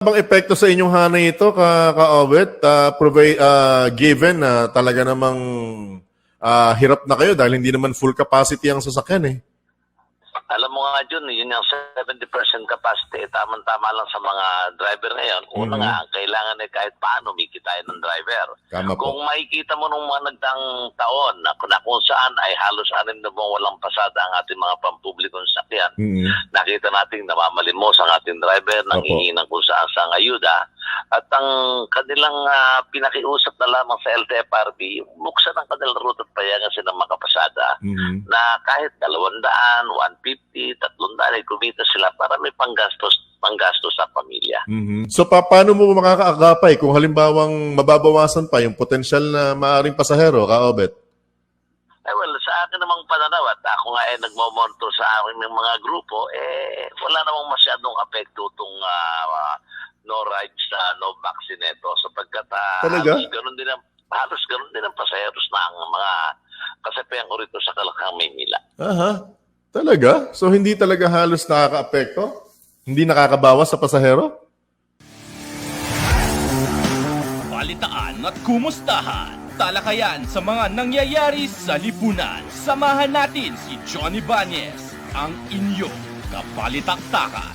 Bang epekto sa inyong hanay ito, ka-Owet, given na talaga namang hirap na kayo dahil hindi naman full capacity ang sasakyan eh? Alam mo nga, Jun, yun yung 70% capacity, tamang-tama lang sa mga driver ngayon. Una nga, ang kailangan ay kahit paano may kitain ng driver. Tama po. Kung makikita mo nung mga nagdaang taon na kung saan ay halos 6 na buwan walang pasada ang ating mga pampublikong sakyan, nakita natin namamalimos ang ating driver, nanghihingi ng kung saan ayuda. At ang kanilang pinakiusap na lamang sa LTFRB, buksan ang kanilang route at payagan silang makapasada na kahit 200, 150, 300 ay kumita sila para may panggastos sa pamilya. So paano mo makakaagapay kung halimbawang mababawasan pa yung potensyal na maaring pasahero, ka-Owet? Well, sa akin namang pananaw at ako nga ay nagmomonitor sa akin ng mga grupo, wala namang masyadong apekto itong no rides, no vaccine ito sapagkat halos ganun din ang pasaheros na ang mga kasapihan ko rito sa Kalakhang, Maynila. Aha. Talaga? So hindi talaga halos nakaka-apekto? Hindi nakakabawas sa pasahero? Balitaan at kumustahan. Talakayan sa mga nangyayari sa lipunan. Samahan natin si Johnny Bañez, ang inyong kapalitaktakan.